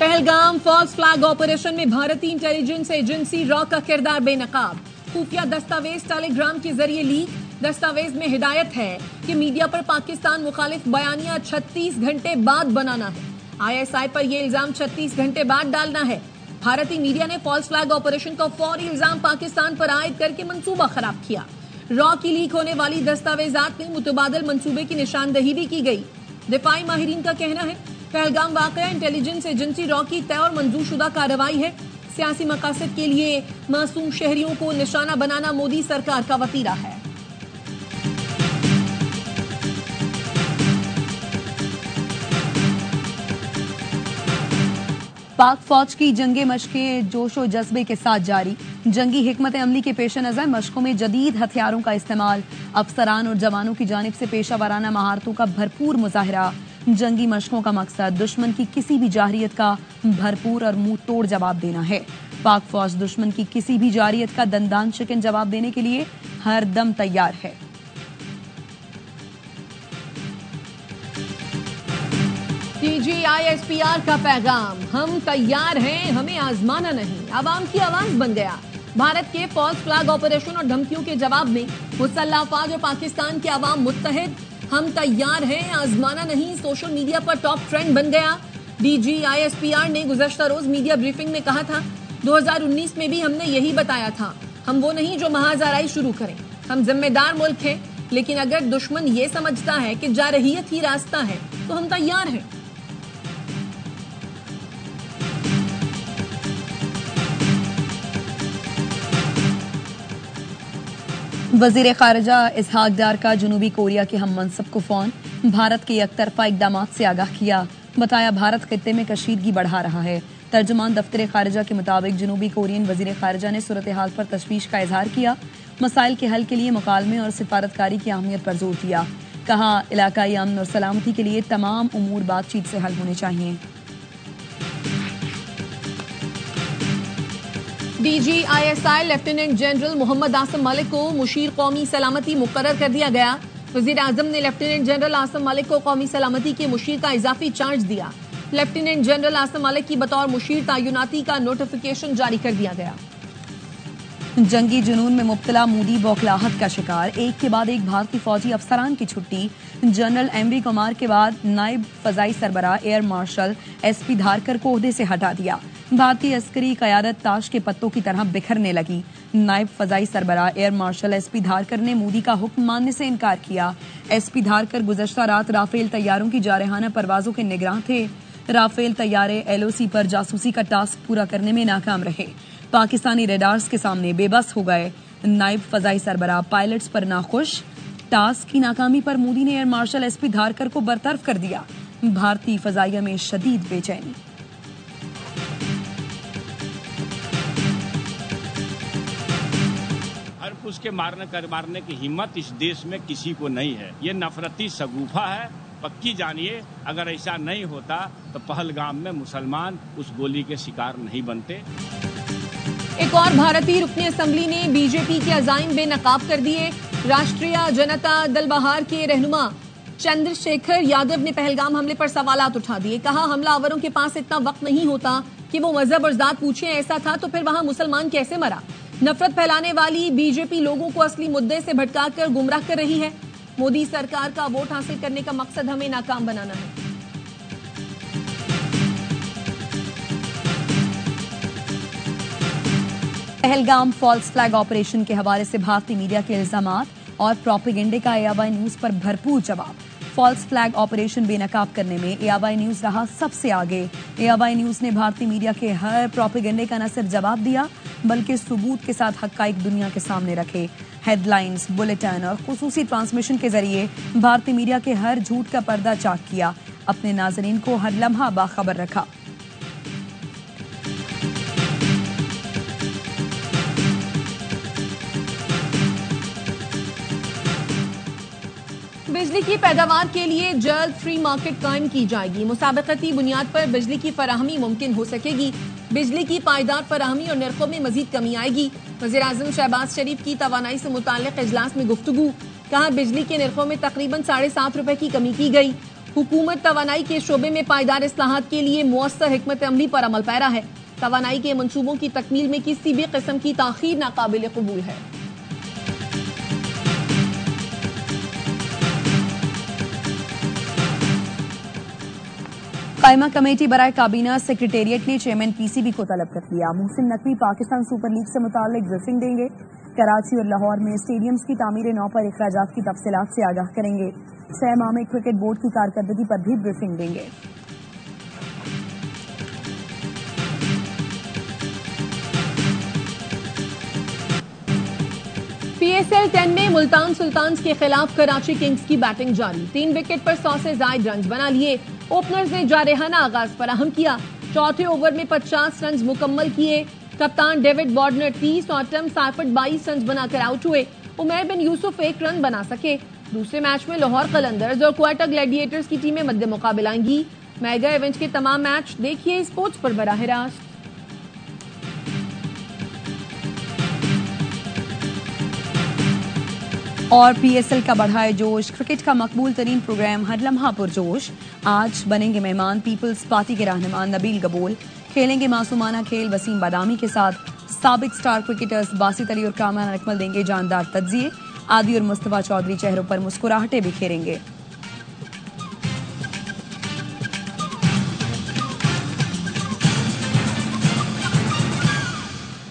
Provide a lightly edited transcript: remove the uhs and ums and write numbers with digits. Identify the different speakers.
Speaker 1: Pahalgam false flag operation में भारतीय intelligence agency raw का किरदार बेनकाब। खुफिया दस्तावेज टेलीग्राम के जरिए लीक। दस्तावेज में हिदायत है कि मीडिया पर पाकिस्तान मुखालिफ बयानिया 36 घंटे बाद बनाना है। आईएसआई पर यह इल्जाम 36 घंटे बाद डालना है। भारतीय मीडिया ने फॉल्स फ्लैग ऑपरेशन का फौरी इल्जाम पाकिस्तान पर आयद करके मंसूबा खराब किया। रॉ की लीक होने वाली दस्तावेजात में मुतबादल मंसूबे की निशानदही भी की गई। दिफाई माहिरीन का कहना है पहलगाम वाकया इंटेलिजेंस एजेंसी रॉ की तय और मंजूरशुदा कार्रवाई है। सियासी मकासद के लिए मासूम शहरियों को निशाना बनाना मोदी सरकार का वतीरा है।
Speaker 2: पाक फौज की जंगी मशकें जोशो जज्बे के साथ जारी। जंगी हिकमत अमली के पेश नजर मशकों में जदीद हथियारों का इस्तेमाल, अफसरान और जवानों की जानिब से पेशा वाराना महारतों का भरपूर मुजाहरा। जंगी मशकों का मकसद दुश्मन की किसी भी जारियत का भरपूर और मुंह तोड़ जवाब देना है। पाक फौज दुश्मन की किसी भी जारियत का दंदान शिकन जवाब देने के लिए हर दम तैयार है।
Speaker 1: DGISPR का पैगाम, हम तैयार हैं, हमें आजमाना नहीं। आवाम की आवाज बन गया। भारत के फॉल्स फ्लैग ऑपरेशन और धमकियों के जवाब में मुसल्लह अफवाज और पाकिस्तान के अवाम मुत्तहिद। हम तैयार हैं, आजमाना नहीं सोशल मीडिया पर टॉप ट्रेंड बन गया। DGISPR ने गुज़श्ता रोज मीडिया ब्रीफिंग में कहा था 2019 में भी हमने यही बताया था, हम वो नहीं जो महाज़ाराई शुरू करें। हम जिम्मेदार मुल्क हैं, लेकिन अगर दुश्मन ये समझता है कि जारहियत ही रास्ता है तो हम तैयार हैं।
Speaker 2: वजीर खारजा इसहाक डार का जनूबी कोरिया के हम मनसब को फोन। भारत के एकतरफा इकदाम से आगाह किया। बताया भारत खित्ते में कशीदगी बढ़ा रहा है। तर्जुमान दफ्तर खारजा के मुताबिक जनूबी कोरियन वजीर खारजा ने सूरत हाल पर तशवीश का इजहार किया। मसाइल के हल के लिए मुकालमे और सिफारतकारी की अहमियत पर जोर दिया। कहा इलाकाई अमन और सलामती के लिए तमाम उमूर बातचीत से हल होने चाहिए।
Speaker 1: DGISI lieutenant general Mohammad Asim Malik को मुशीर कौमी सलामती मुकर्रर कर दिया गया। वजीर आजम ने लेफ्टिनेंट जनरल आसम मलिक को कौमी सलामती के मुशीर का इजाफी चार्ज दिया। लेफ्टिनेंट जनरल आसम मलिक की बतौर मुशीर तैनाती का नोटिफिकेशन जारी कर दिया गया।
Speaker 2: जंगी जुनून में मुब्तला मोदी बौखलाहट का शिकार। एक के बाद एक भारतीय फौजी अफसरान की छुट्टी। जनरल MV कुमार के बाद नायब फजाई सरबराह एयर मार्शल SP धारकर को ओहदे से हटा दिया। भारतीय अस्करी कयादत ताश के पत्तों की तरह बिखरने लगी। नायब फजाई सरबराह एयर मार्शल SP धारकर ने मोदी का हुक्म मानने से इनकार किया। SP धारकर गुज़श्ता रात राफेल तैयारों की जारहाना परवाजों के निगरान थे। राफेल तैयारे LOC पर जासूसी का टास्क पूरा करने में नाकाम रहे। पाकिस्तानी रेडार्स के सामने बेबस हो गए। नायब फजाई सरबराह पायलट्स पर नाखुश। टास्क की नाकामी पर मोदी ने एयर मार्शल SP धारकर को बरतरफ कर दिया। भारतीय फजाइया में शदीद बेचैनी।
Speaker 3: उसके मारने की हिम्मत इस देश में किसी को नहीं है। ये नफरती शगुफा है। पक्की जानिए अगर ऐसा नहीं होता तो पहलगाम में मुसलमान उस गोली के शिकार नहीं बनते।
Speaker 1: एक और भारतीय रुकनी असेंबली ने बीजेपी के अज़ाइम बेनकाब कर दिए। राष्ट्रीय जनता दल बहार के रहनुमा चंद्रशेखर यादव ने पहलगाम हमले पर सवालात उठा दिए। कहा हमलावरों के पास इतना वक्त नहीं होता कि वो मजहब और जात पूछे। ऐसा था तो फिर वहां मुसलमान कैसे मरा। नफरत फैलाने वाली बीजेपी लोगों को असली मुद्दे से भटकाकर गुमराह कर रही है। मोदी सरकार का वोट हासिल करने का मकसद हमें नाकाम बनाना है।
Speaker 2: पहलगाम फॉल्स फ्लैग ऑपरेशन के हवाले से भारतीय मीडिया के इल्जामात और प्रोपेगेंडे का AIY न्यूज पर भरपूर जवाब। फॉल्स फ्लैग ऑपरेशन बेनकाब करने में AIY न्यूज रहा सबसे आगे। AIY न्यूज ने भारतीय मीडिया के हर प्रोपेगेंडे का न सिर्फ जवाब दिया बल्कि सबूत के साथ हक्काइक दुनिया के सामने रखे। हेडलाइंस, बुलेटिन और खुसूसी ट्रांसमिशन के जरिए भारतीय मीडिया के हर झूठ का पर्दा चाक किया। अपने नाजरीन को हर लम्हा बाखबर रखा।
Speaker 1: बिजली की पैदावार के लिए जल्द फ्री मार्केट कायम की जाएगी। मुसाबकती बुनियाद पर बिजली की फराहमी मुमकिन हो सकेगी। बिजली की पायदार फराहमी और नरखों में मजीद कमी आएगी। वज़ीर आज़म शहबाज शरीफ की तवानाई से मुताल्लिक इजलास में गुफ्तगू। कहा बिजली के नरखों में तकरीबन 7.5 रुपए की कमी की गई। हुकूमत तवानाई के शोबे में पायदार इस्लाहात के लिए मुअस्सर हिकमत अमली पर अमल पैरा है। तवानाई के मंसूबों की तकमील में किसी भी किस्म की ताखीर नाकाबिल कबूल है।
Speaker 2: कायमा कमेटी बराए काबीना सेक्रेटेरिएट ने चेयरमैन पीसीबी को तलब कर लिया। मोहसिन नकवी पाकिस्तान सुपर लीग से मुताल्लिक ब्रीफिंग देंगे। कराची और लाहौर में स्टेडियम्स की तामीर नौ पर अखराजात की तफसीलात से आगाह करेंगे। 6 माह में क्रिकेट बोर्ड की कारकर्दगी पर भी ब्रीफिंग देंगे।
Speaker 1: PSL 10 में मुल्तान सुल्तान्स के खिलाफ कराची किंग्स की बैटिंग जारी। 3 विकेट पर 100 से ज्यादा रन बना लिए। ओपनर्स ने जारहाना आगाज फराहम किया। चौथे ओवर में 50 रन मुकम्मल किए। कप्तान डेविड वार्नर 30 और टम साइफर्ड 22 रन बनाकर आउट हुए। उमैर बिन यूसुफ 1 रन बना सके। दूसरे मैच में लाहौर कलंदर्स और क्वेटा ग्लैडिएटर्स की टीमें मध्य मुकाबला आएंगी। मेगा इवेंट के तमाम मैच देखिए स्पोर्ट्स पर बराह रास्त।
Speaker 2: और PSL का बढ़ाए जोश, क्रिकेट का मकबूल तरीन प्रोग्राम हर लम्हा पुरजोश। आज बनेंगे मेहमान पीपल्स पार्टी के रहनुमा नबील गबोल। खेलेंगे मासूमाना खेल वसीम बादामी के साथ। साबिक स्टार क्रिकेटर्स बासित अली और कामरान अकमल देंगे जानदार तज्जिए। आदि और मुस्तफा चौधरी चेहरों पर मुस्कुराहटें बिखेरेंगे।